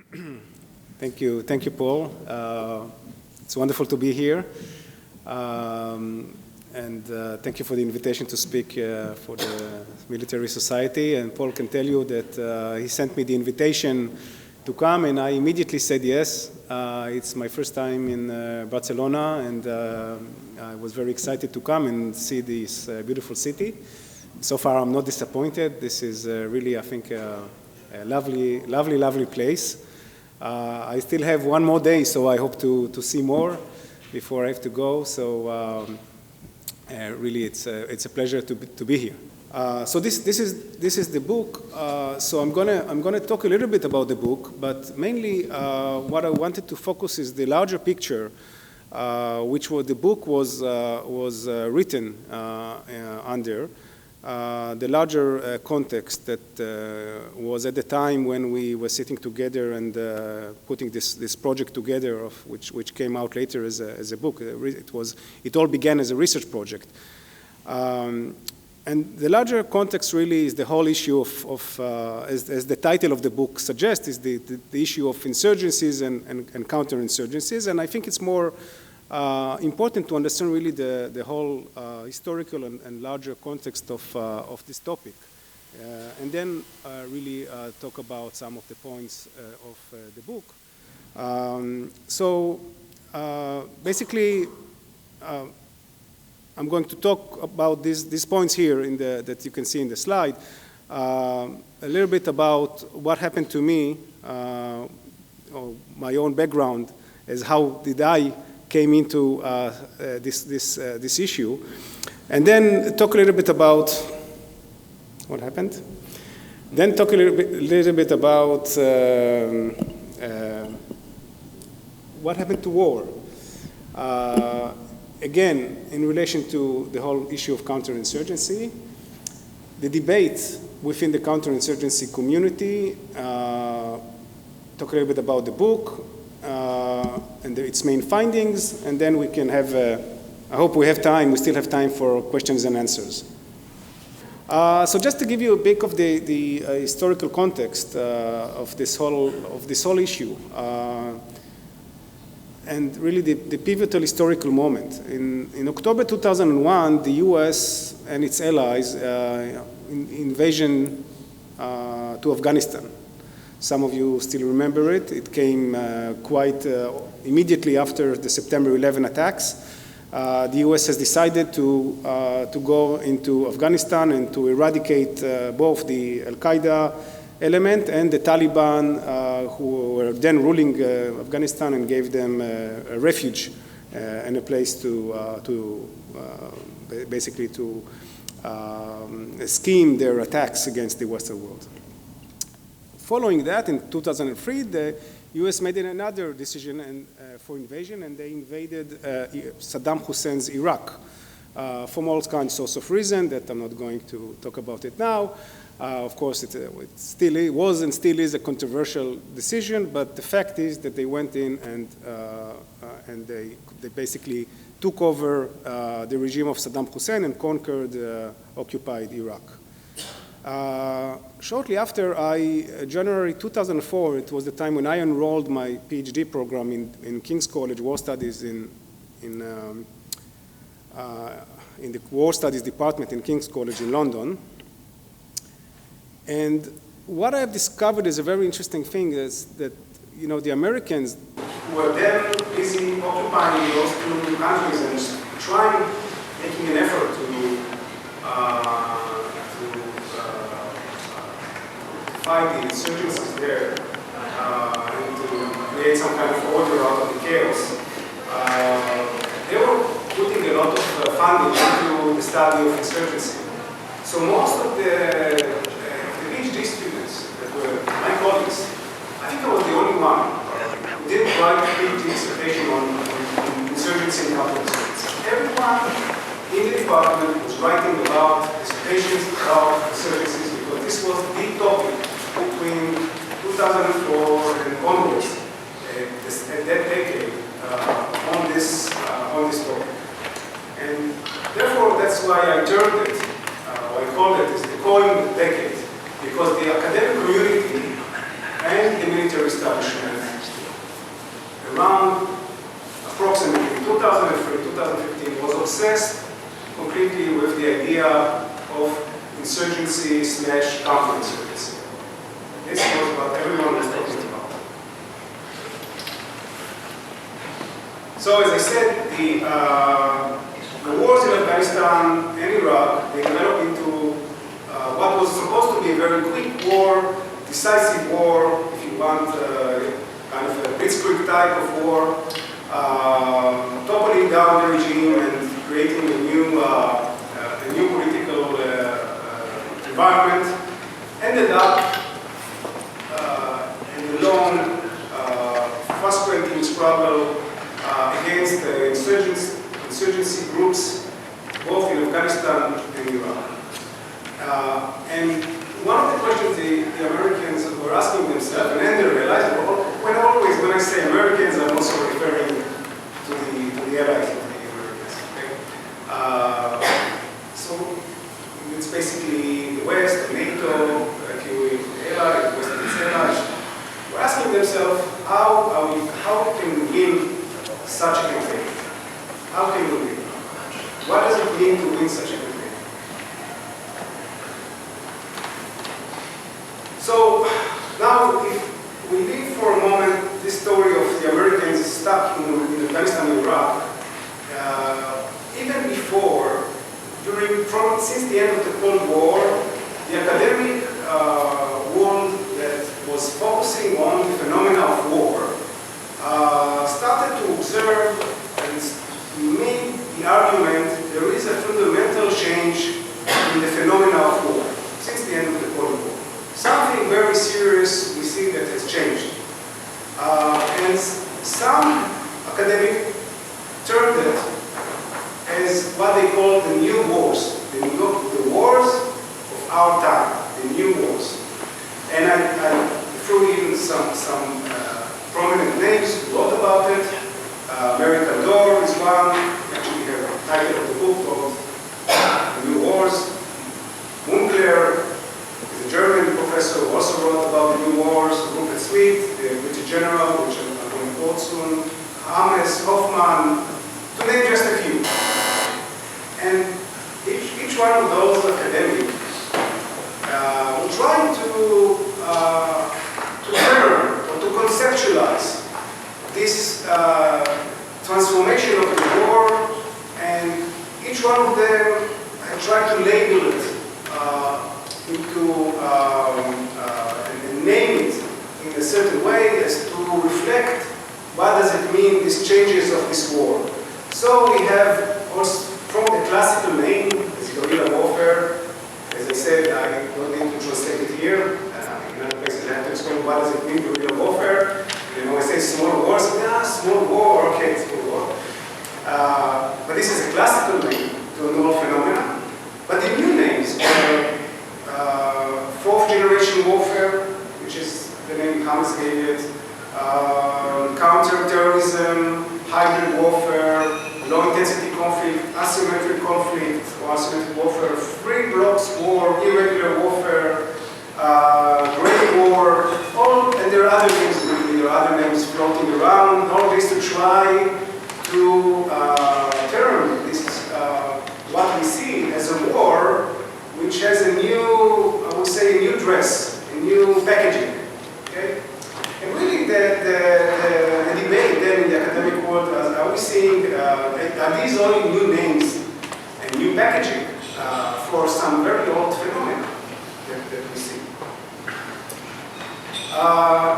Thank you, Paul. It's wonderful to be here. And thank you for the invitation to speak for the Military Society. And Paul can tell you that he sent me the invitation to come, and I immediately said yes. It's my first time in Barcelona, and I was very excited to come and see this beautiful city. So far, I'm not disappointed. This is really, I think, a lovely place. I still have one more day, so I hope to see more before I have to go. So really, it's a pleasure to be here. So this is the book. So I'm gonna talk a little bit about the book, but mainly what I wanted to focus is the larger picture, which the book was written under. The larger context that was at the time when we were sitting together and putting this project together, of which came out later as a book. It all began as a research project. And the larger context really is the whole issue as the title of the book suggests, is the issue of insurgencies and counterinsurgencies. And I think it's more important to understand really the whole historical and larger context of this topic. And then really talk about some of the points of the book. So basically, I'm going to talk about these points here that you can see in the slide. A little bit about what happened to me, or my own background, as how did I came into this issue, and then talk a little bit about what happened. Then talk a little bit about what happened to war. Again, in relation to the whole issue of counterinsurgency, the debate within the counterinsurgency community, talk a little bit about the book, and its main findings, and then we can have, I hope we still have time for questions and answers. So just to give you a bit of the historical context of this whole issue, and really the pivotal historical moment. In October 2001, the US and its allies invasion to Afghanistan. Some of you still remember it. It came quite immediately after the September 11 attacks. The US has decided to go into Afghanistan and to eradicate both the Al-Qaeda element and the Taliban, who were then ruling Afghanistan, and gave them a refuge and a place to basically to scheme their attacks against the Western world. Following that, in 2003, the US made another decision for invasion, and they invaded Saddam Hussein's Iraq for all kinds of reasons that I'm not going to talk about it now. Of course, it still was and still is a controversial decision, but the fact is that they went in and they basically took over the regime of Saddam Hussein and conquered occupied Iraq. Shortly after, January 2004, it was the time when I enrolled my PhD program in King's College War Studies in the War Studies Department in King's College in London. And what I have discovered is a very interesting thing, is that, you know, the Americans were then busy occupying those two countries and making an effort to fight the insurgencies there and to create some kind of order out of the chaos. They were putting a lot of funding into the study of insurgency. So most of the PhD students that were my colleagues, I think I was the only one who didn't write a PhD dissertation on insurgency and counterinsurgency. Everyone in the department was writing about dissertations about insurgencies, because this was the topic between 2004 and onwards, that decade, on this topic. And therefore, that's why I termed it, or I called it, the coin decade, because the academic community and and the military establishment around approximately 2003, 2015 was obsessed completely with the idea of insurgency / counterinsurgency. This was what everyone was talking about. So as I said, the wars in Afghanistan and Iraq, they developed into what was supposed to be a very quick war, decisive war, if you want, kind of a blitzkrieg type of war, toppling down the regime and creating a new political environment, ended up in a long, frustrating struggle against insurgency groups, both in Afghanistan and Iraq. And one of the questions the Americans were asking themselves, and then they realized, when I say Americans, I'm also referring to the allies of the Americans. Okay? So it's basically the West, NATO, the allies, West and its allies. We're asking themselves, how can we win such a campaign? How can we win? What does it mean to win such a campaign? So now, if we leave for a moment this story of the Americans stuck in Afghanistan and Iraq, even before, since the end of the Cold War, the academic world that was focusing on the phenomena of war started to observe and made the argument there is a fundamental change in the phenomena of war since the end of the Cold War. Something very serious we see that has changed. And some academics termed it as what they call the new wars, the wars of our time, the new wars. And I threw in some prominent names who wrote about it. Mary Kaldor is one, actually her title of the book called The New Wars. Mundler, a German professor who also wrote about the new wars, Rupert Sweet, the British general, which I'm going to quote soon, Ames, Hoffman, to name just a few. And each one of those academics will try to learn or to conceptualize this transformation of the war, and each one of them try to label it and name it in a certain way as to reflect what does it mean, these changes of this war. So we have also from the classical name, as guerrilla warfare. As I said, I don't need to translate it here. In other places I have to explain what does it mean, guerrilla warfare. You know, I say small wars, small war, okay, small war. But this is a classical name to a novel phenomenon. But the new names are fourth generation warfare, which is the name Hamas gave it, counter-terrorism, hybrid warfare, low-intensity conflict, asymmetric conflict, or asymmetric warfare, free blocks war, irregular warfare, gray war, and there are other names, there are other names floating around, all this to try to term this, what we see as a war, which has a new, I would say, a new dress, a new packaging, okay? And really the debate then in the academic world, are we seeing, are these only new names and new packaging for some very old phenomena that we see?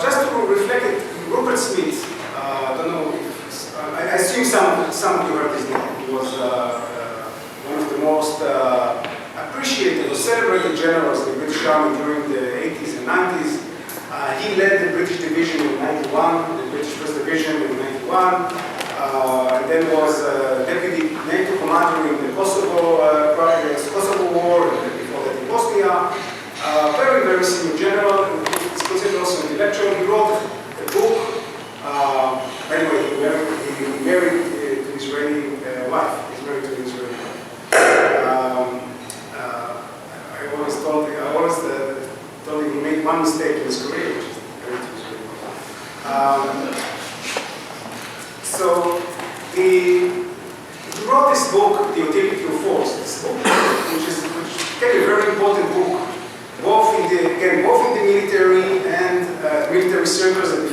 Just to reflect it, Rupert Smith, I don't know if, I assume some of you heard his name. He was one of the most appreciated or celebrated generals in the British Army during the 80s and 90s. He led the British division in 91, the British First Division in 91, and then was deputy NATO commander in the Kosovo War, and then before that in Bosnia. Very, very senior general, and he's considered also an intellectual. He wrote a book. Anyway, he married to an Israeli wife. He's married to an Israeli wife. I always told him he made one mistake in his career, which is So he wrote this book, The Utility of Force, this book, which became a very important book, both in the military and military circles and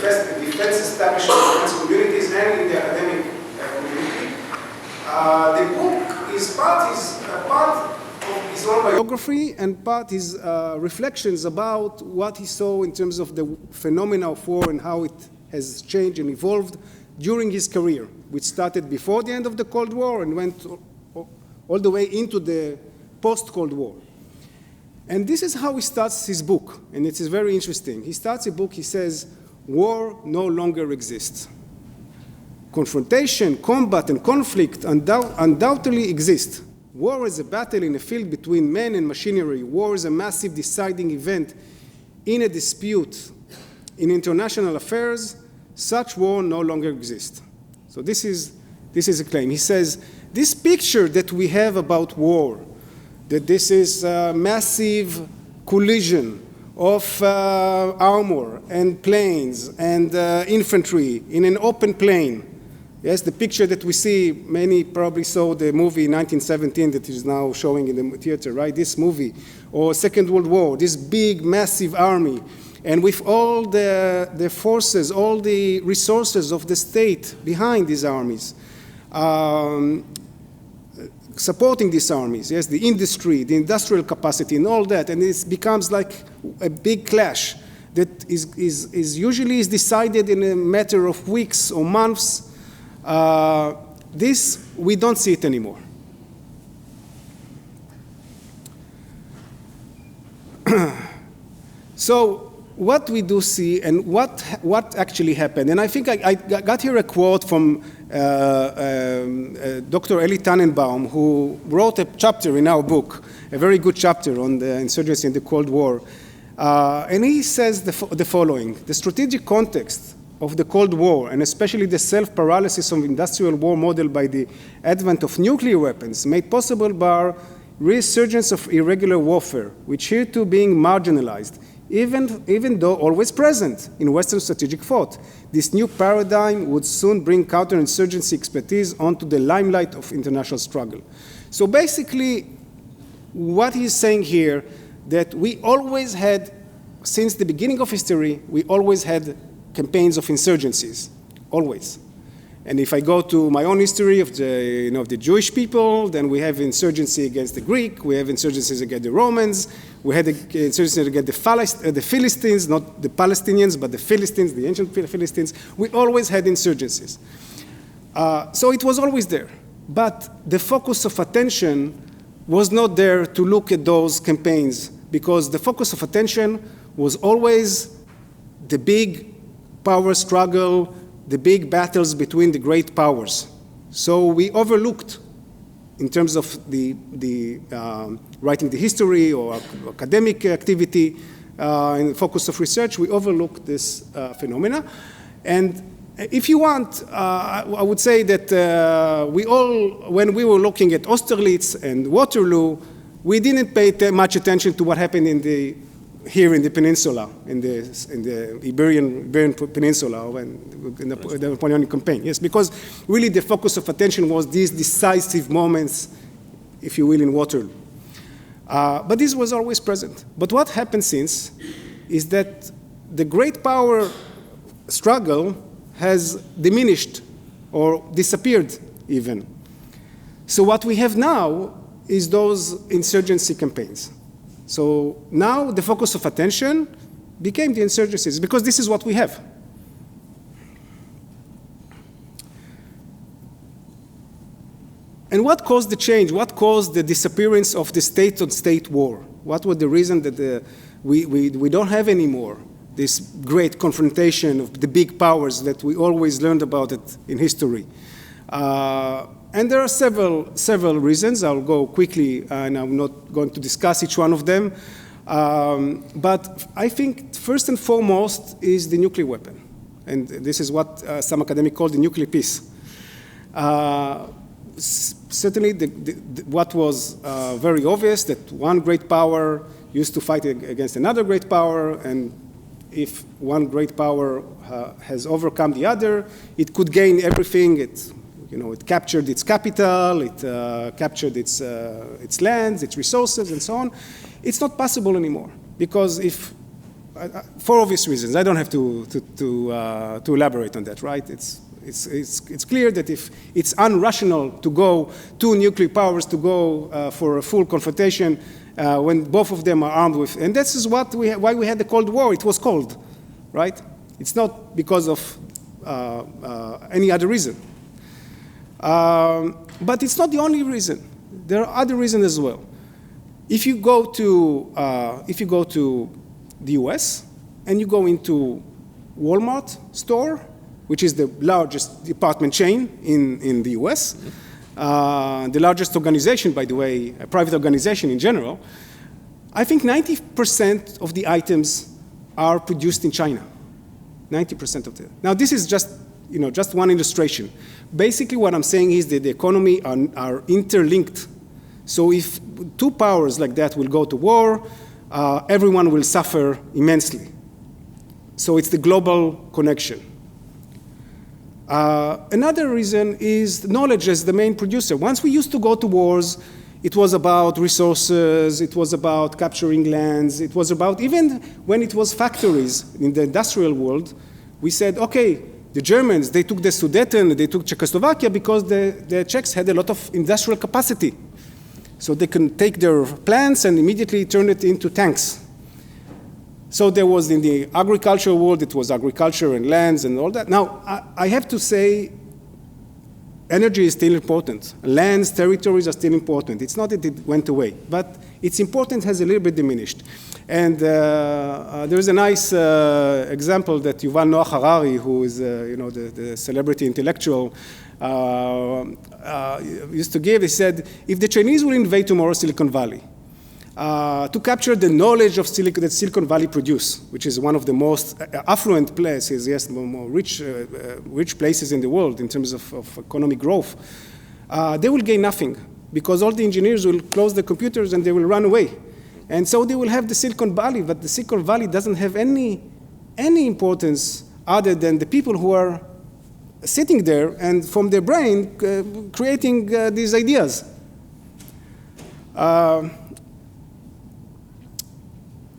defense establishment, defense communities, and in the academic community. The book is part of his own biography and part his reflections about what he saw in terms of the phenomena of war and how it has changed and evolved during his career, which started before the end of the Cold War and went all the way into the post-Cold War. And this is how he starts his book, and it is very interesting. He starts a book, he says, war no longer exists. Confrontation, combat, and conflict undoubtedly exist. War is a battle in a field between men and machinery. War is a massive deciding event in a dispute in international affairs. Such war no longer exists. So this is a claim. He says, this picture that we have about war, that this is a massive collision of armor and planes and infantry in an open plain. Yes, the picture that we see, many probably saw the movie 1917 that is now showing in the theater, right? This movie, or Second World War, this big, massive army. And with all the forces, all the resources of the state behind these armies, supporting these armies, yes, the industry, the industrial capacity, and all that, and it becomes like a big clash that is usually decided in a matter of weeks or months. This, we don't see it anymore. So, what we do see and what actually happened, and I think I got here a quote from Dr. Eli Tannenbaum, who wrote a chapter in our book, a very good chapter on the insurgency in the Cold War, and he says the following: the strategic context of the Cold War, and especially the self-paralysis of industrial war model by the advent of nuclear weapons, made possible by resurgence of irregular warfare, which hereto being marginalized, even though always present in Western strategic thought. This new paradigm would soon bring counterinsurgency expertise onto the limelight of international struggle. So basically, what he's saying here, that we always had, since the beginning of history, we always had campaigns of insurgencies, always. And if I go to my own history of the Jewish people, then we have insurgency against the Greek, we have insurgencies against the Romans, we had insurgencies against the Philistines, not the Palestinians, but the Philistines, the ancient Philistines. We always had insurgencies. So it was always there. But the focus of attention was not there to look at those campaigns, because the focus of attention was always the big power struggle, the big battles between the great powers. So we overlooked, in terms of the writing the history or academic activity, in the focus of research, we overlooked this phenomena. And if you want, I would say that we all, when we were looking at Austerlitz and Waterloo, we didn't pay much attention to what happened here in the peninsula, in the Iberian Peninsula, in the Napoleonic campaign. Yes, because really the focus of attention was these decisive moments, if you will, in Waterloo. But this was always present. But what happened since is that the great power struggle has diminished or disappeared even. So what we have now is those insurgency campaigns. So now the focus of attention became the insurgencies, because this is what we have. And what caused the change? What caused the disappearance of the state-on-state war? What was the reason that we don't have anymore this great confrontation of the big powers that we always learned about it in history? And there are several reasons. I'll go quickly, and I'm not going to discuss each one of them. But I think first and foremost is the nuclear weapon. And this is what some academics call the nuclear peace. Certainly, what was very obvious, that one great power used to fight against another great power, and if one great power has overcome the other, it could gain everything. It captured its capital, it captured its lands, its resources, and so on. It's not possible anymore because for obvious reasons, I don't have to elaborate on that, right? It's clear that if it's unrational to go two nuclear powers to go for a full confrontation when both of them are armed with, and this is why we had the Cold War. It was cold, right? It's not because of any other reason. But it's not the only reason. There are other reasons as well. If you go to the US and you go into Walmart store, which is the largest department chain in the US, the largest organization, by the way, a private organization in general, I think 90% of the items are produced in China. 90% of them. Now, this is just one illustration. Basically, what I'm saying is that the economy are interlinked. So if two powers like that will go to war, everyone will suffer immensely. So it's the global connection. Another reason is knowledge as the main producer. Once we used to go to wars, it was about resources, it was about capturing lands, it was about, even when it was factories in the industrial world, we said, okay, the Germans, they took the Sudeten, they took Czechoslovakia because the Czechs had a lot of industrial capacity. So they can take their plants and immediately turn it into tanks. So there was in the agricultural world, it was agriculture and lands and all that. Now, I have to say, energy is still important. Lands, territories are still important. It's not that it went away, but its importance has a little bit diminished. And there is a nice example that Yuval Noah Harari, who is the celebrity intellectual, used to give. He said, if the Chinese will invade tomorrow Silicon Valley, to capture the knowledge of that Silicon Valley produce, which is one of the most affluent places, yes, more rich places in the world in terms of economic growth, they will gain nothing because all the engineers will close the computers and they will run away. And so they will have the Silicon Valley, but the Silicon Valley doesn't have any importance other than the people who are sitting there and from their brain creating these ideas.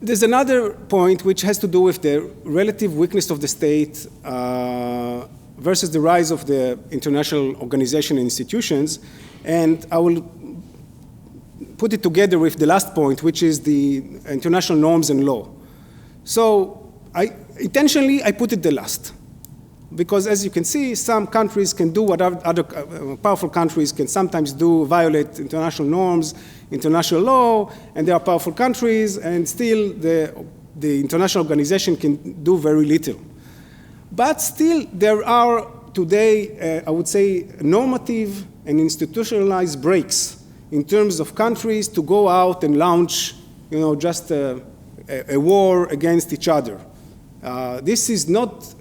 There's another point which has to do with the relative weakness of the state versus the rise of the international organization and institutions. And I will put it together with the last point, which is the international norms and law. So intentionally, I put it the last. Because as you can see, some countries can do what other powerful countries can sometimes do, violate international norms, international law, and there are powerful countries, and still the international organization can do very little. But still, there are today, I would say, normative and institutionalized breaks in terms of countries to go out and launch, just a war against each other. This is not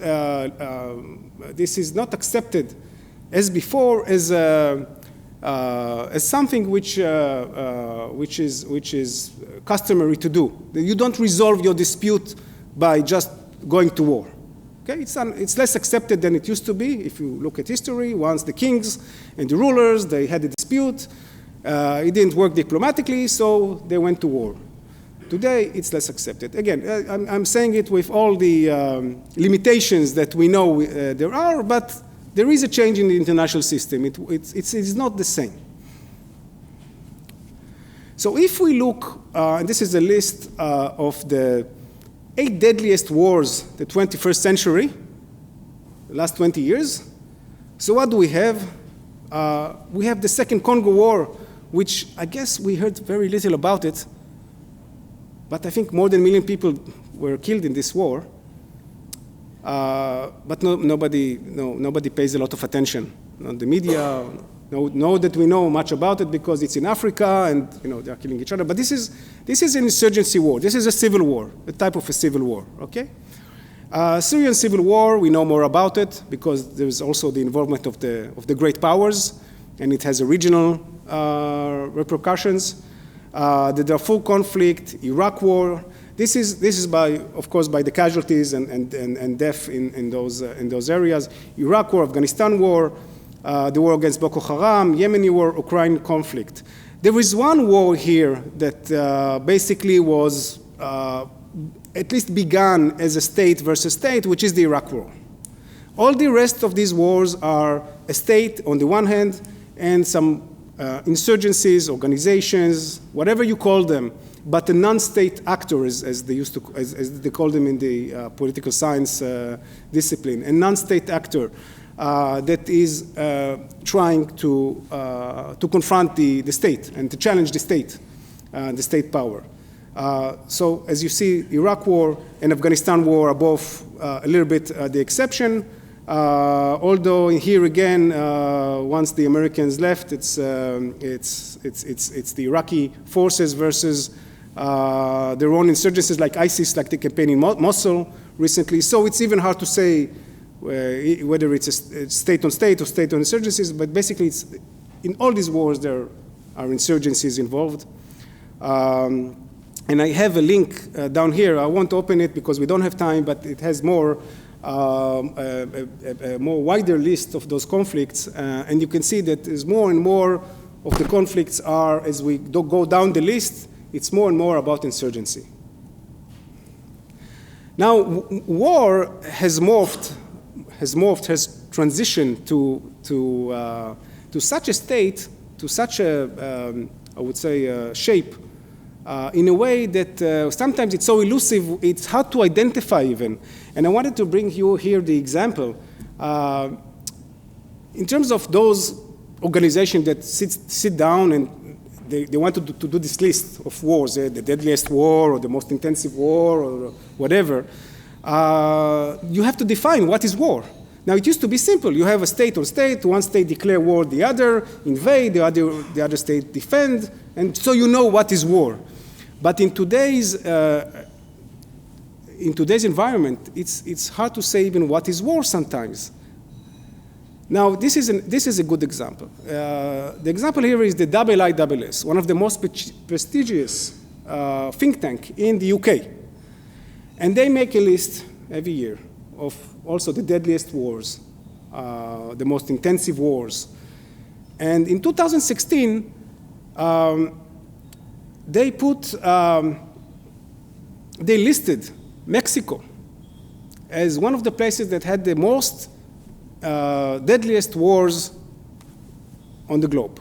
accepted as before as something which is customary to do. You don't resolve your dispute by just going to war. Okay, it's less accepted than it used to be. If you look at history, once the kings and the rulers, they had a dispute. It didn't work diplomatically, so they went to war. Today, it's less accepted. Again, I'm saying it with all the limitations that we know there are, but there is a change in the international system. It's not the same. So if we look, and this is a list of the 8 deadliest wars the 21st century, the last 20 years. So what do we have? We have the Second Congo War, which I guess we heard very little about it. But I think more than 1 million people were killed in this war. But nobody pays a lot of attention. The media know that we know much about it because it's in Africa and they are killing each other. But this is an insurgency war. This is a civil war, a type of a civil war. Okay. Syrian civil war, we know more about it because there's also the involvement of the great powers, and it has a regional repercussions. The Darfur conflict, Iraq war, This is by, of course, by the casualties and death in those areas. Iraq war, Afghanistan war, the war against Boko Haram, Yemeni war, Ukraine conflict. There is one war here that basically was at least begun as a state versus state, which is the Iraq war. All the rest of these wars are a state on the one hand and some insurgencies, organizations, whatever you call them, but a non-state actor, as they call them in the political science discipline, a non-state actor that is trying to confront the state and to challenge the state power. So as you see, Iraq war and Afghanistan war are both a little bit the exception. Although here again, once the Americans left, it's the Iraqi forces versus their own insurgencies like ISIS, like the campaign in Mosul recently. So it's even hard to say whether it's a state on state or state on insurgencies, but basically it's, in all these wars there are insurgencies involved. And I have a link down here. I won't open it because we don't have time, but it has more a more wider list of those conflicts, and you can see that there's more and more of the conflicts are, as we go down the list, it's more and more about insurgency. Now, war has transitioned to such a state, to such a, I would say, shape, in a way that sometimes it's so elusive, it's hard to identify even. And I wanted to bring you here the example. In terms of those organizations that sit down and they want to do this list of wars, the deadliest war or the most intensive war or whatever, you have to define what is war. Now, it used to be simple. You have a state on state, one state declare war, the other invade, the other state defend, and so you know what is war. But in today's environment, it's hard to say even what is war sometimes. Now, this is a good example. The example here is the IISS, one of the most prestigious think tank in the UK. And they make a list every year of also the deadliest wars, the most intensive wars. And in 2016, they listed Mexico as one of the places that had the most deadliest wars on the globe.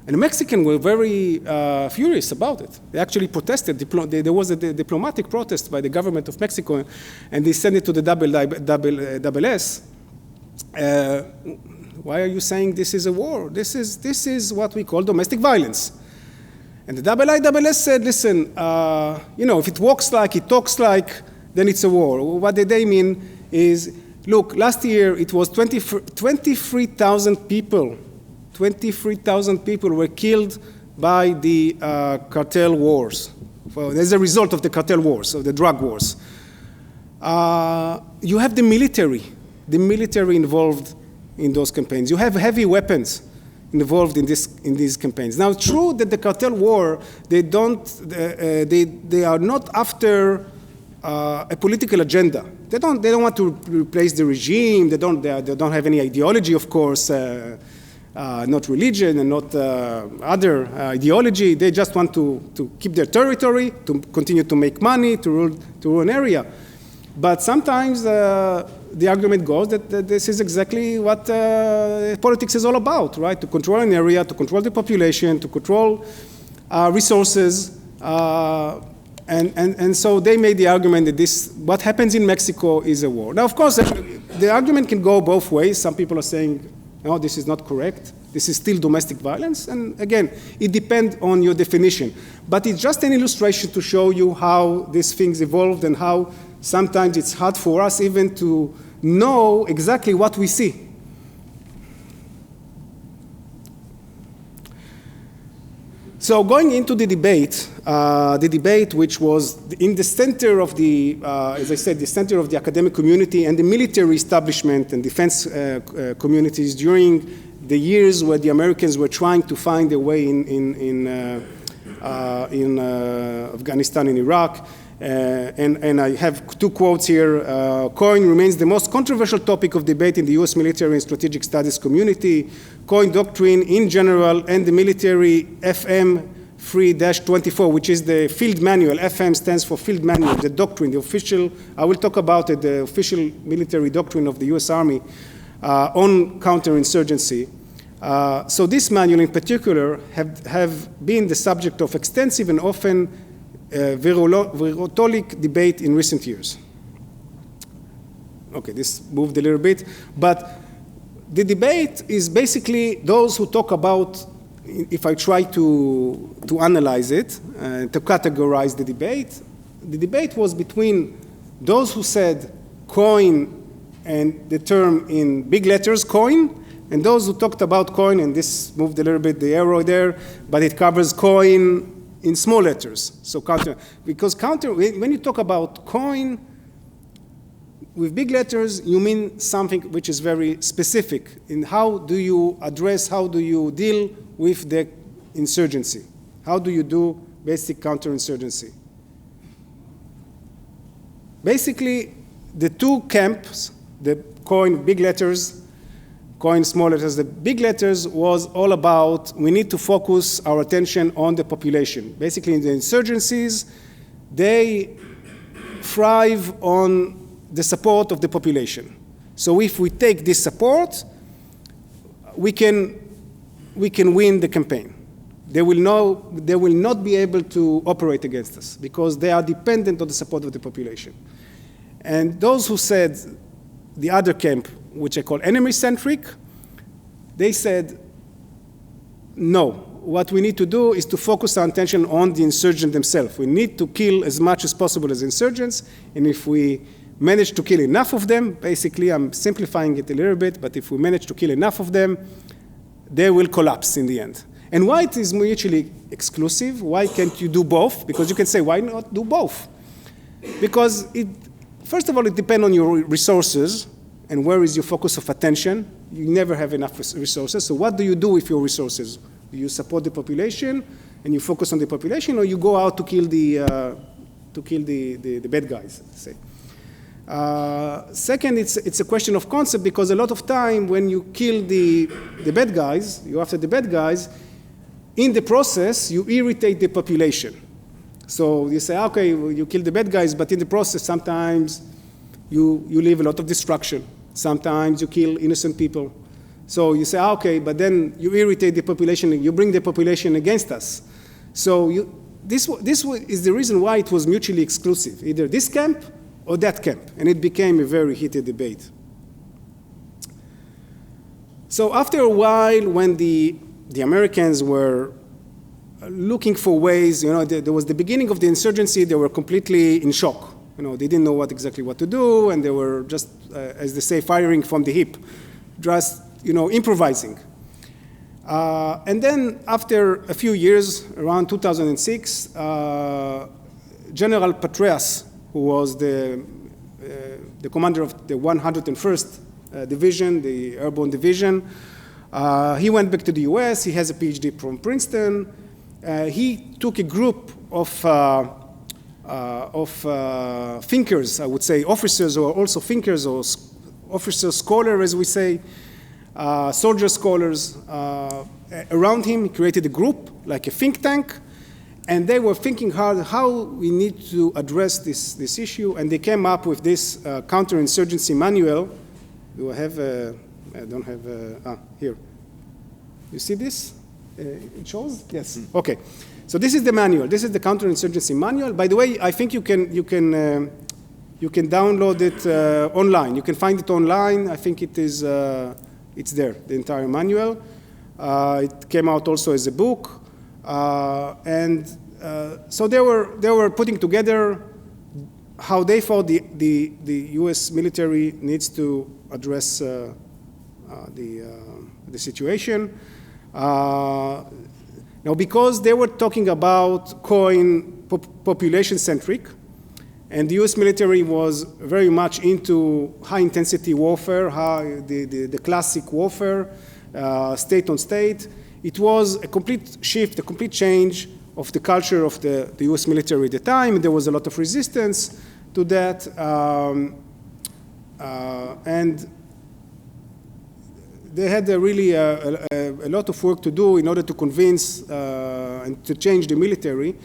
And the Mexicans were very furious about it. They actually protested. There was a diplomatic protest by the government of Mexico, and they sent it to the IISS. Why are you saying this is a war? This is what we call domestic violence. And the IISS said, listen, if it walks like, it talks like, then it's a war. What they mean is, look, last year it was 23,000 people. 23,000 people were killed by the cartel wars. Well, as a result of the cartel wars, of the drug wars. You have the military involved in those campaigns. You have heavy weapons involved in these campaigns. Now, it's true that the cartel war, they are not after a political agenda. They don't want to replace the regime. They don't have any ideology, of course, not religion and not other ideology. They just want to keep their territory, to continue to make money, to rule an area. But sometimes the argument goes that this is exactly what politics is all about, right? To control an area, to control the population, to control resources. And so they made the argument that what happens in Mexico is a war. Now, of course, the argument can go both ways. Some people are saying, no, this is not correct. This is still domestic violence. And again, it depends on your definition. But it's just an illustration to show you how these things evolved and how sometimes it's hard for us even to know exactly what we see. So going into the debate which was in the center of the, as I said, the center of the academic community and the military establishment and defense communities during the years where the Americans were trying to find a way in Afghanistan and Iraq. and I have two quotes here. COIN remains the most controversial topic of debate in the US military and strategic studies community. COIN doctrine in general and the military FM 3-24, which is the field manual. FM stands for field manual, the doctrine, the official, I will talk about it, the official military doctrine of the US Army on counterinsurgency. So this manual in particular have been the subject of extensive and often virulent debate in recent years. Okay, this moved a little bit, but the debate is basically those who talk about, if I try to analyze it, to categorize the debate was between those who said COIN and the term in big letters, COIN, and those who talked about COIN, and this moved a little bit the arrow there, but it covers COIN in small letters. So when you talk about COIN with big letters, you mean something which is very specific in how do you address, how do you deal with the insurgency? How do you do basic counterinsurgency? Basically, the two camps, the COIN big letters, COIN small letters, the big letters was all about we need to focus our attention on the population. Basically, in the insurgencies, they thrive on the support of the population. So if we take this support, we can win the campaign. They will not be able to operate against us because they are dependent on the support of the population. And those who said the other camp, which I call enemy-centric, they said, no, what we need to do is to focus our attention on the insurgent themselves. We need to kill as much as possible as insurgents, and if we manage to kill enough of them, basically I'm simplifying it a little bit, but if we manage to kill enough of them, they will collapse in the end. And why it is mutually exclusive? Why can't you do both? Because you can say, why not do both? Because first of all, it depends on your resources and where is your focus of attention. You never have enough resources. So what do you do with your resources? Do you support the population and you focus on the population, or you go out to kill the bad guys, let's say? Second, it's a question of concept, because a lot of time when you kill the bad guys, you're after the bad guys, in the process, you irritate the population. So you say, okay, well, you kill the bad guys, but in the process, sometimes you leave a lot of destruction. Sometimes you kill innocent people. So you say, okay, but then you irritate the population, and you bring the population against us. So this is the reason why it was mutually exclusive, either this camp or that camp, and it became a very heated debate. So after a while, when the Americans were looking for ways, there was the beginning of the insurgency, they were completely in shock. They didn't know exactly what to do, and they were just, as they say, firing from the hip, just, improvising. And then after a few years, around 2006, General Petraeus, who was the commander of the 101st Division, the Airborne Division, he went back to the US. He has a PhD from Princeton. He took a group of thinkers, I would say, officers who are also thinkers, or officers, scholars, as we say, soldier scholars. Around him, he created a group, like a think tank, and they were thinking hard how we need to address this issue, and they came up with this counterinsurgency manual. Do I have I don't have, here. You see this? It shows? Yes. Okay. So this is the manual. This is the counterinsurgency manual. By the way, I think you can download it online. You can find it online. I think it is it's there, the entire manual. It came out also as a book, so they were putting together how they thought the U.S. military needs to address the situation. Now, because they were talking about COIN population-centric, and the U.S. military was very much into high-intensity warfare, the classic warfare, state on state, it was a complete shift, a complete change of the culture of the US military at the time. There was a lot of resistance to that. And they had really a lot of work to do in order to convince and to change the military.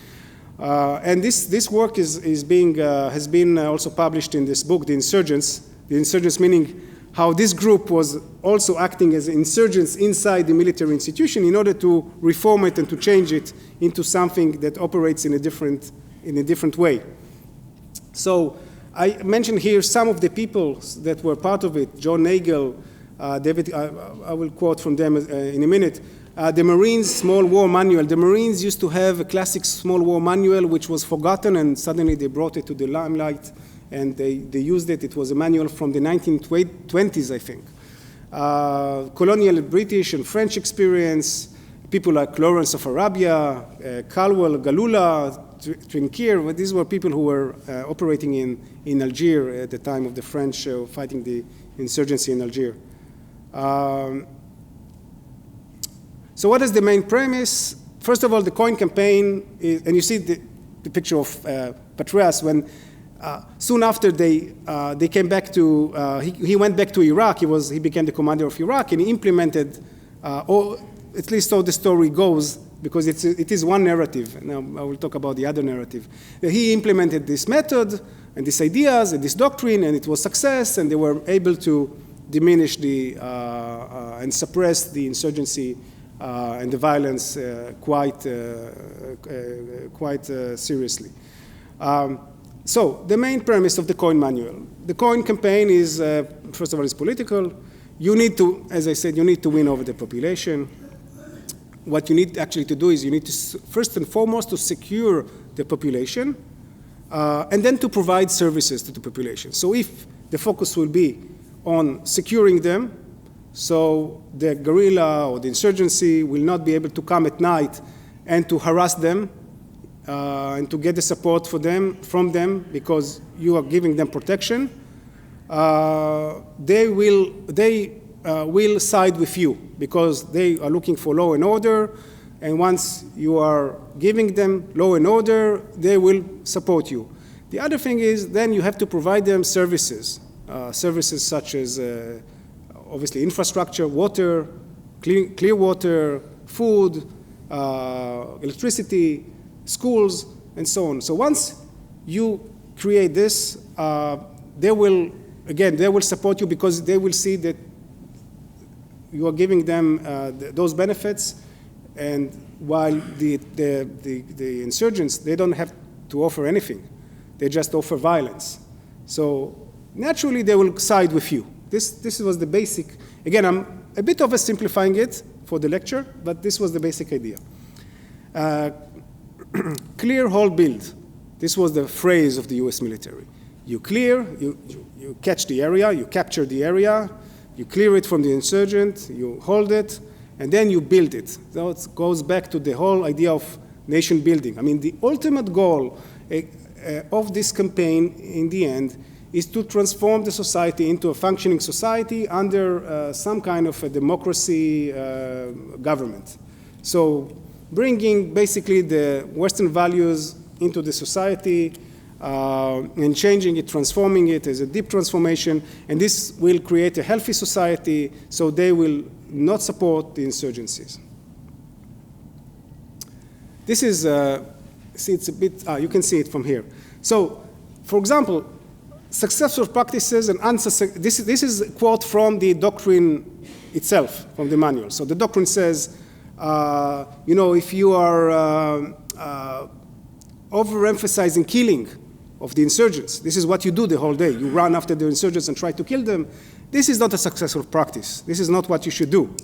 And this work has been also published in this book, The Insurgents. The Insurgents meaning how this group was also acting as insurgents inside the military institution in order to reform it and to change it into something that operates in a different way. So I mentioned here some of the people that were part of it: John Nagel, David, I will quote from them in a minute. The Marines Small War Manual. The Marines used to have a classic Small War Manual which was forgotten, and suddenly they brought it to the limelight and they used it. It was a manual from the 1920s, I think. Colonial British and French experience, people like Lawrence of Arabia, Caldwell, Galula, Trinquier. These were people who were operating in Algiers at the time of the French fighting the insurgency in Algiers. So what is the main premise? First of all, the COIN campaign, and you see the picture of Petraeus when soon after they came back to, he went back to Iraq. He became the commander of Iraq, and he implemented, or at least so the story goes, because it is one narrative. Now I will talk about the other narrative. He implemented this method and these ideas and this doctrine, and it was success, and they were able to diminish and suppress the insurgency and the violence quite seriously. So the main premise of the COIN manual. The COIN campaign is, first of all, is political. You need to, as I said, you need to win over the population. What you need actually to do is you need to, first and foremost, to secure the population, and then to provide services to the population. So if the focus will be on securing them, so the guerrilla or the insurgency will not be able to come at night and to harass them and to get the support from them because you are giving them protection. They will side with you because they are looking for law and order, and once you are giving them law and order, they will support you. The other thing is then you have to provide them services, services such as obviously infrastructure, water, clear water, food, electricity, schools, and so on. So once you create this, they will support you because they will see that you are giving them those benefits, and while the insurgents, they don't have to offer anything. They just offer violence. So naturally, they will side with you. This was the basic. Again, I'm a bit oversimplifying it for the lecture, but this was the basic idea. Clear, hold, build. This was the phrase of the US military. You clear, you catch the area, you capture the area, you clear it from the insurgent, you hold it, and then you build it. So it goes back to the whole idea of nation building. I mean, the ultimate goal of this campaign in the end is to transform the society into a functioning society under some kind of a democracy government. So bringing basically the Western values into the society and changing it, transforming it as a deep transformation, and this will create a healthy society so they will not support the insurgencies. This is, see it's a bit, you can see it from here. So, for example, successful practices and this is a quote from the doctrine itself, from the manual. So the doctrine says, if you are overemphasizing killing of the insurgents, this is what you do the whole day. You run after the insurgents and try to kill them. This is not a successful practice. This is not what you should do.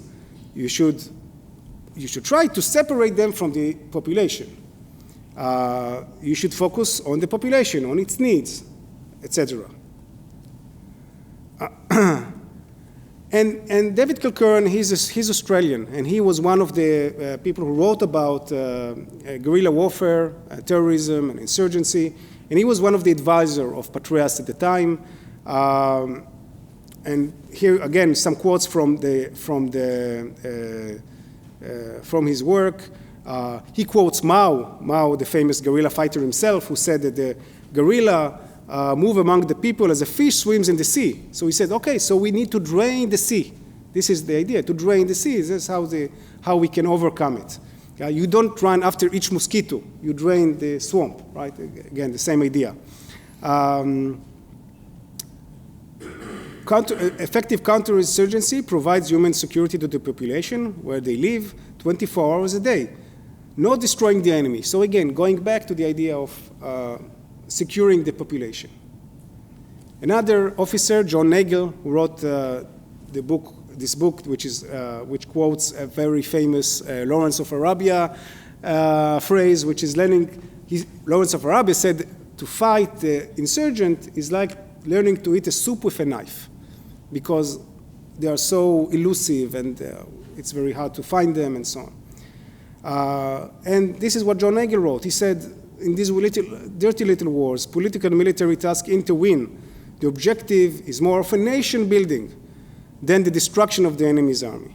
You should try to separate them from the population. You should focus on the population, on its needs, etc. And David Kilkerran, he's Australian, and he was one of the people who wrote about guerrilla warfare, terrorism, and insurgency, and he was one of the advisors of Petraeus at the time. And here again, some quotes from his work. He quotes Mao, the famous guerrilla fighter himself, who said that the guerrilla move among the people as a fish swims in the sea. So he said, okay, so we need to drain the sea. This is the idea, to drain the sea. This is how we can overcome it. You don't run after each mosquito. You drain the swamp, right? Again, the same idea. Effective counterinsurgency provides human security to the population where they live 24 hours a day, not destroying the enemy. So again, going back to the idea of securing the population. Another officer, John Nagel, who wrote this book, which quotes a very famous Lawrence of Arabia phrase, which is Lawrence of Arabia said, to fight the insurgent is like learning to eat a soup with a knife, because they are so elusive and it's very hard to find them and so on. And this is what John Nagel wrote. He said, in these dirty little wars, political and military tasks intervene. The objective is more of a nation building than the destruction of the enemy's army.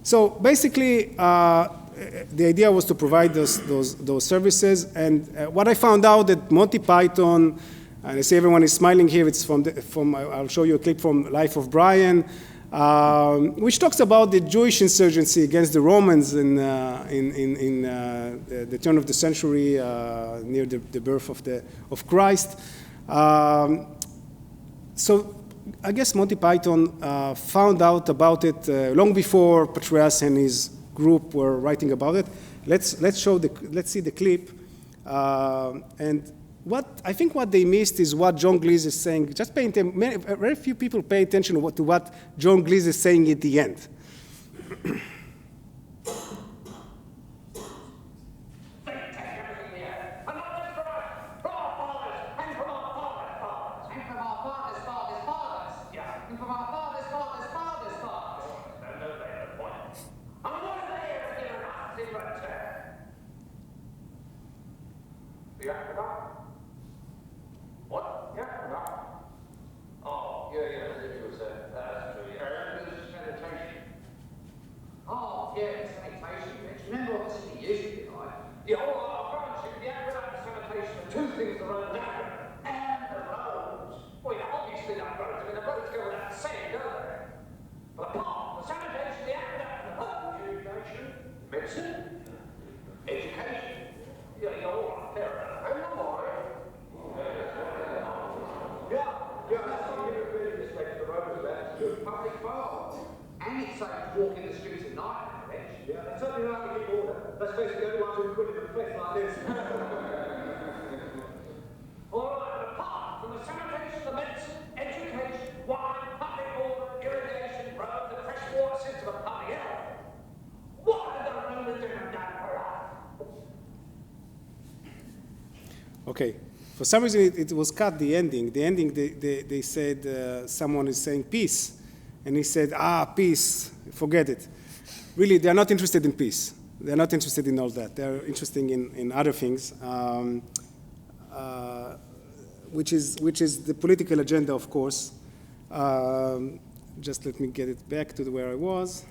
So basically, the idea was to provide those services. And what I found out that Monty Python, and I see everyone is smiling here, it's I'll show you a clip from Life of Brian, which talks about the Jewish insurgency against the Romans in the turn of the century, near the birth of Christ. So I guess Monty Python found out about it long before Petraeus and his group were writing about it. Let's see the clip. And I think what they missed is what John Glees is saying. Just pay attention. Very few people pay attention to what John Glees is saying at the end. Okay, for some reason it was cut, the ending. The ending, they said someone is saying peace. And he said, peace, forget it. Really, they're not interested in peace. They're not interested in all that. They're interested in other things, which is the political agenda, of course. Just let me get it back to where I was.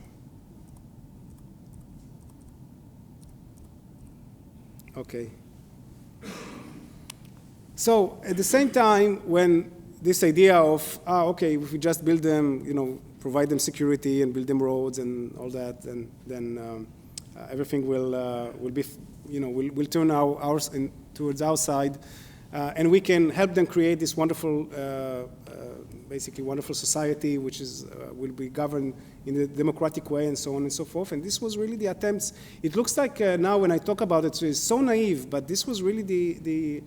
Okay. So at the same time, when this idea of, okay, if we just build them, provide them security and build them roads and all that, and then everything will be, will turn towards our side, and we can help them create this wonderful, basically wonderful society, which will be governed in a democratic way, and so on and so forth. And this was really the attempts. It looks like now when I talk about it, it's so naive, but this was really the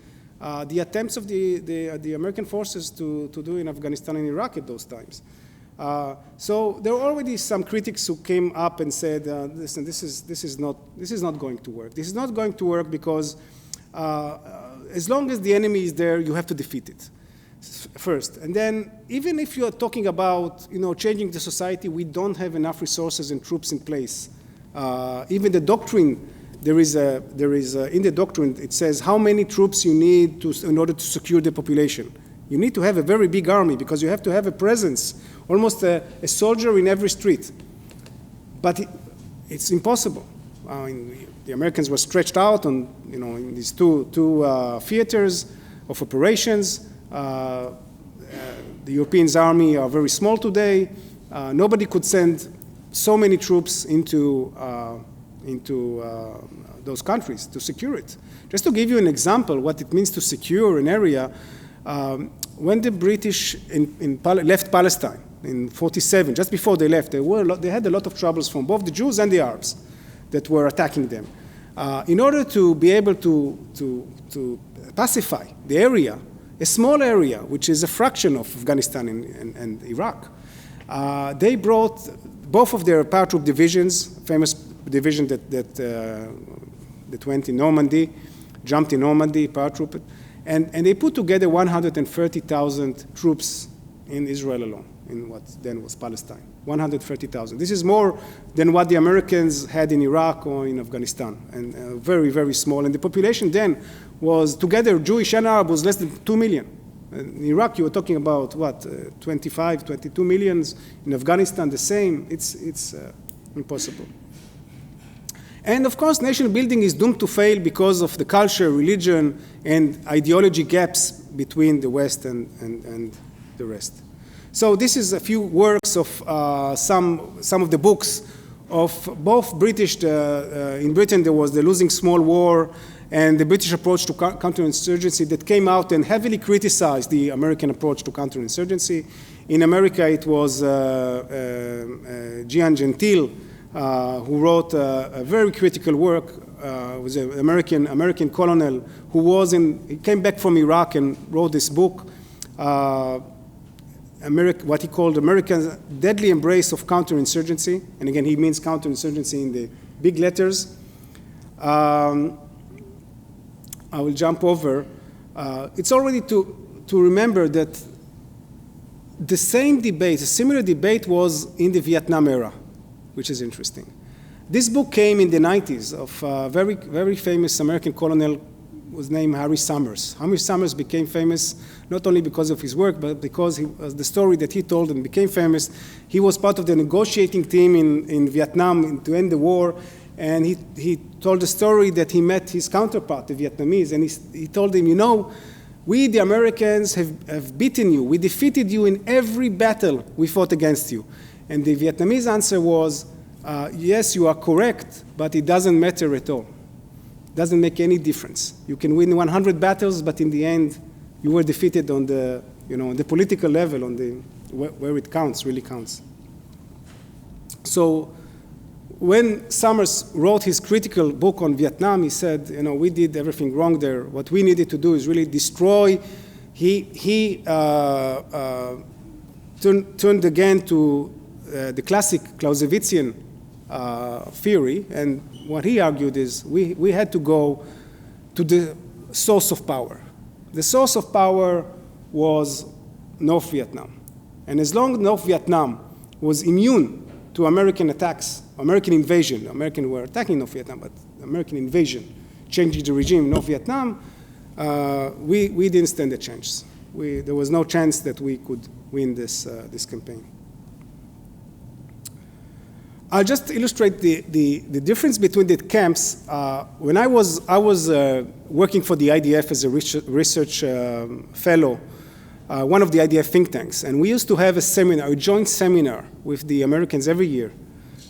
attempts of the American forces to do in Afghanistan and Iraq at those times. So there were already some critics who came up and said, "Listen, this is not going to work. This is not going to work because as long as the enemy is there, you have to defeat it first. And then, even if you are talking about changing the society, we don't have enough resources and troops in place. Even the doctrine." There is in the doctrine, it says how many troops you need in order to secure the population. You need to have a very big army because you have to have a presence, almost a soldier in every street. But it's impossible. The Americans were stretched out on, in these two theaters of operations. The Europeans' army are very small today. Nobody could send so many troops into those countries to secure it. Just to give you an example, what it means to secure an area, when the British left Palestine in 47, just before they left, they had a lot of troubles from both the Jews and the Arabs that were attacking them. In order to be able to pacify the area, a small area, which is a fraction of Afghanistan and Iraq, they brought both of their paratroop divisions, famous division that went in Normandy, jumped in Normandy, paratroop, and they put together 130,000 troops in Israel alone, in what then was Palestine. 130,000. This is more than what the Americans had in Iraq or in Afghanistan, and very, very small. And the population then was, together, Jewish and Arab, was less than 2 million. In Iraq, you were talking about, 25, 22 millions. In Afghanistan, the same. It's impossible. And of course, nation building is doomed to fail because of the culture, religion, and ideology gaps between the West and the rest. So this is a few works of some of the books of both British, in Britain there was the Losing Small War and the British approach to counterinsurgency that came out and heavily criticized the American approach to counterinsurgency. In America it was Gian Gentile, who wrote a very critical work, was an American colonel he came back from Iraq and wrote this book, what he called America's deadly embrace of counterinsurgency. And again, he means counterinsurgency in the big letters. I will jump over. It's already to remember that the same debate, a similar debate was in the Vietnam era, which is interesting. This book came in the 90s of a very, very famous American colonel was named Harry Summers. Harry Summers became famous not only because of his work, but because the story that he told and became famous. He was part of the negotiating team in Vietnam to end the war, and he told a story that he met his counterpart, the Vietnamese, and he told him, we, the Americans, have beaten you. We defeated you in every battle we fought against you. And the Vietnamese answer was, yes, you are correct, but it doesn't matter at all. It doesn't make any difference. You can win 100 battles, but in the end, you were defeated on the, on the political level, on the where it counts, really counts. So when Summers wrote his critical book on Vietnam, he said, we did everything wrong there. What we needed to do is really destroy. He turned again to the classic Clausewitzian theory, and what he argued is we had to go to the source of power. The source of power was North Vietnam. And as long as North Vietnam was immune to American attacks, American invasion, Americans were attacking North Vietnam, but American invasion, changing the regime in North Vietnam, we didn't stand a chance. There was no chance that we could win this campaign. I'll just illustrate the difference between the camps. When I was working for the IDF as a research fellow, one of the IDF think tanks, and we used to have a joint seminar with the Americans every year.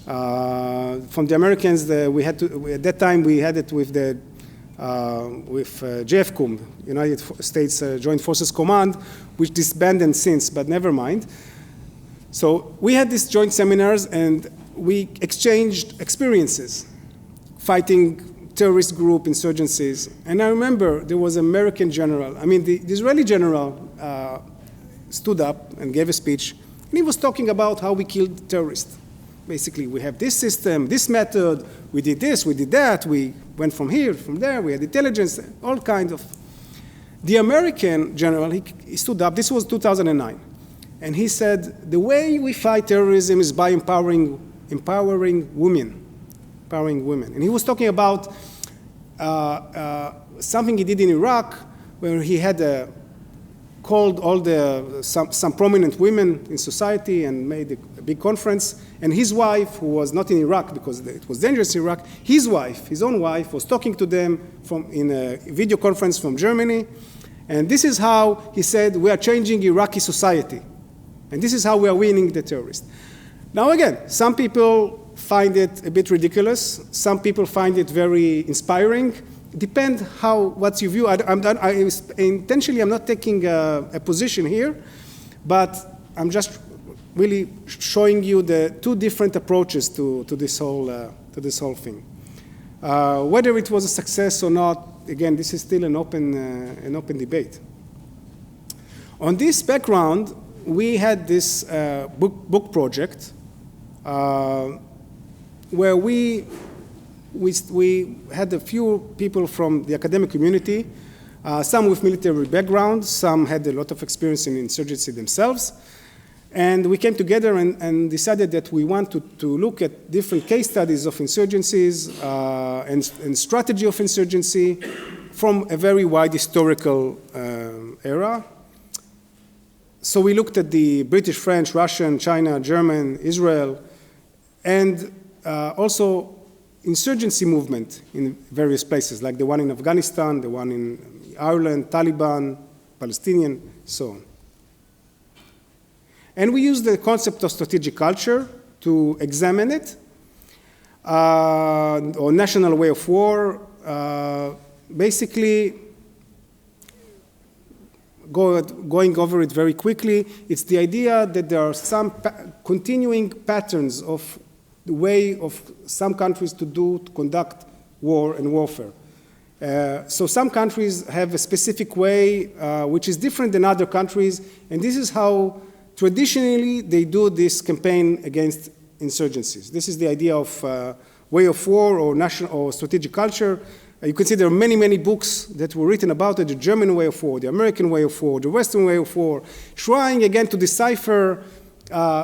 From the Americans, at that time we had it with JFCOM, United States Joint Forces Command, which disbanded since, but never mind. So we had these joint seminars, and we exchanged experiences, fighting terrorist group insurgencies. And I remember there was an American general, the Israeli general stood up and gave a speech, and he was talking about how we killed terrorists. Basically, we have this system, this method, we did this, we did that, we went from here, from there, we had intelligence, all kinds of. The American general, he stood up, this was 2009, and he said, the way we fight terrorism is by empowering women. And he was talking about something he did in Iraq, where he had called some prominent women in society and made big conference, and his wife, who was not in Iraq because it was dangerous in Iraq, his wife, his own wife, was talking to them in a video conference from Germany, and this is how he said, we are changing Iraqi society, and this is how we are winning the terrorists. Now again, some people find it a bit ridiculous, some people find it very inspiring. Depend what's your view. Intentionally, I'm not taking a position here, but I'm just really showing you the two different approaches to this whole thing. Whether it was a success or not, again, this is still an open debate. On this background, we had this book project where we had a few people from the academic community, some with military background, some had a lot of experience in insurgency themselves. And we came together and decided that we want to look at different case studies of insurgencies and strategy of insurgency from a very wide historical era. So we looked at the British, French, Russian, China, German, Israel, and also insurgency movement in various places, like the one in Afghanistan, the one in Ireland, Taliban, Palestinian, so on. And we use the concept of strategic culture to examine it, or national way of war, basically going over it very quickly. It's the idea that there are some continuing patterns of the way of some countries to conduct war and warfare. So some countries have a specific way which is different than other countries, and this is how traditionally they do this campaign against insurgencies. This is the idea of way of war or national or strategic culture. You can see there are many, many books that were written about it, the German way of war, the American way of war, the Western way of war, trying again to decipher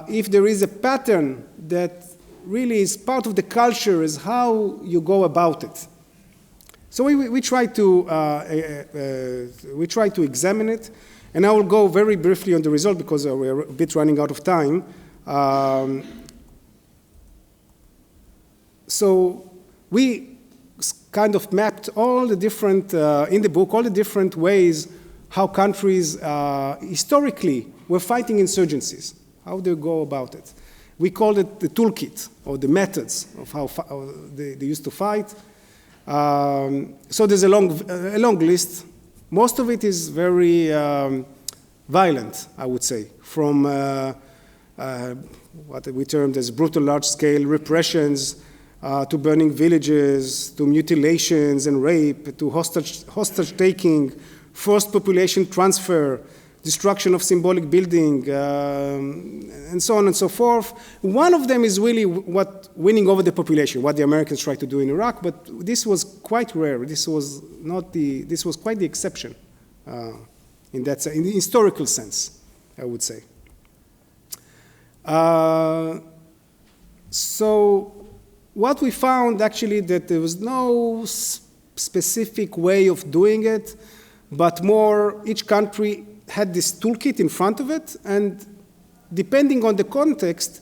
if there is a pattern that really is part of the culture, is how you go about it. So we try to examine it, and I will go very briefly on the result because we're a bit running out of time. So we kind of mapped all the different, in the book, all the different ways how countries historically were fighting insurgencies, how they go about it. We called it the toolkit, or the methods of how they used to fight. So there's a long list. Most of it is very violent, I would say, from what we termed as brutal large-scale repressions, to burning villages, to mutilations and rape, to hostage-taking, forced population transfer, destruction of symbolic building, and so on and so forth. One of them is really what winning over the population, what the Americans tried to do in Iraq, but this was quite rare. This was quite the exception in the historical sense, I would say. So what we found actually that there was no specific way of doing it, but more each country had this toolkit in front of it, and depending on the context,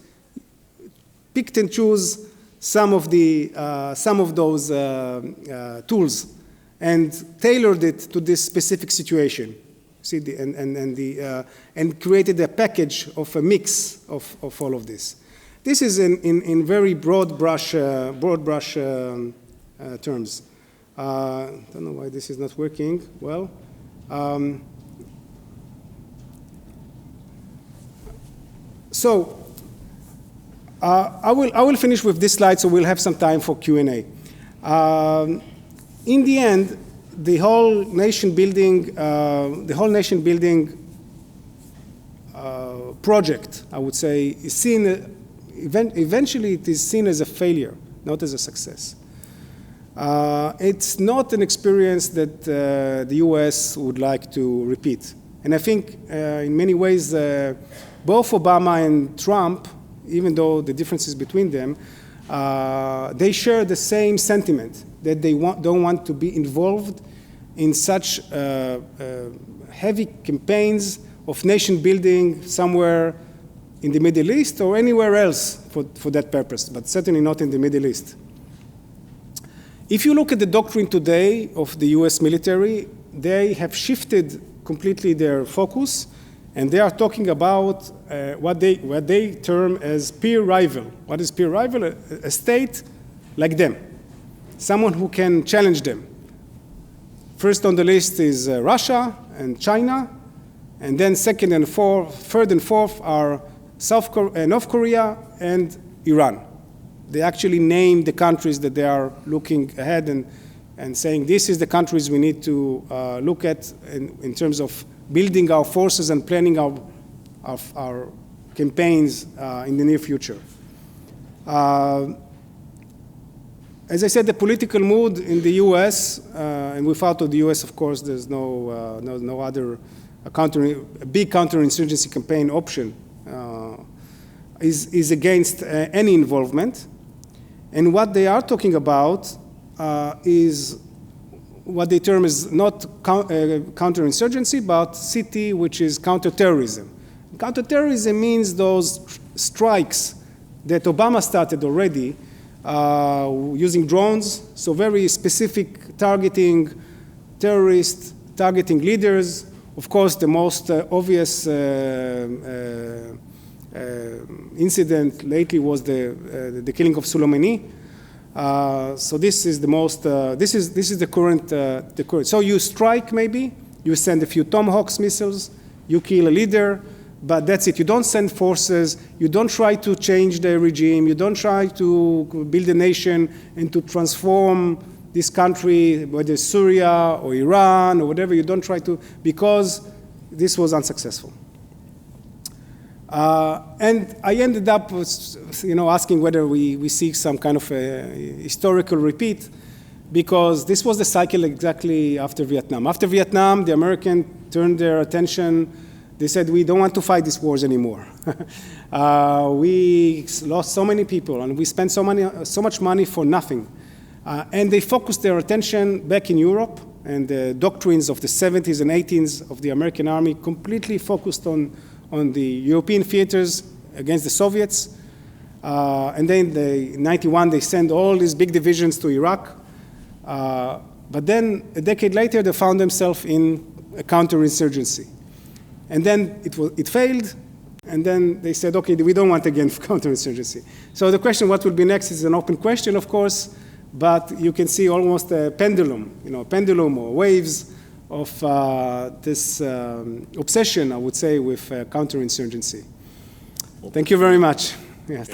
picked and chose some of those tools and tailored it to this specific situation. See, and created a package of a mix of all of this. This is in very broad brush terms. I don't know why this is not working well. So I will finish with this slide, so we'll have some time for Q&A. In the end, the whole nation building project, I would say, is seen. Eventually, it is seen as a failure, not as a success. It's not an experience that the U.S. would like to repeat, and I think in many ways, both Obama and Trump, even though the differences between them, they share the same sentiment that they don't want to be involved in such heavy campaigns of nation building somewhere in the Middle East or anywhere else for that purpose, but certainly not in the Middle East. If you look at the doctrine today of the US military, they have shifted completely their focus, and they are talking about what they term as peer rival. What is peer rival? A state like them, someone who can challenge them. First on the list is Russia and China, and then third and fourth are North Korea and Iran. They actually name the countries that they are looking ahead and saying this is the countries we need to look at in terms of building our forces and planning our campaigns in the near future. As I said, the political mood in the U.S., and without the U.S., of course, there's no other big counterinsurgency campaign option, is against any involvement. And what they are talking about is what they term is not counterinsurgency, but CT, which is counterterrorism. Counterterrorism means those strikes that Obama started already using drones, so very specific targeting terrorists, targeting leaders. Of course, the most obvious incident lately was the killing of Soleimani. So this is the most. This is the current. So you strike, maybe you send a few Tomahawk missiles, you kill a leader, but that's it. You don't send forces. You don't try to change the regime. You don't try to build a nation and to transform this country, whether it's Syria or Iran or whatever. You don't try to, because this was unsuccessful. And I ended up, asking whether we see some kind of a historical repeat, because this was the cycle exactly after Vietnam. After Vietnam, the Americans turned their attention. They said, we don't want to fight these wars anymore. We lost so many people, and we spent so much money for nothing. And they focused their attention back in Europe, and the doctrines of the 70s and 80s of the American army completely focused on the European theaters against the Soviets. And then in 91, they sent all these big divisions to Iraq. But then a decade later, they found themselves in a counterinsurgency. And then it failed, and then they said, okay, we don't want again counterinsurgency. So the question, what will be next, is an open question, of course, but you can see almost a pendulum, pendulum or waves of this obsession, I would say, with counterinsurgency. Thank you very much. Yes.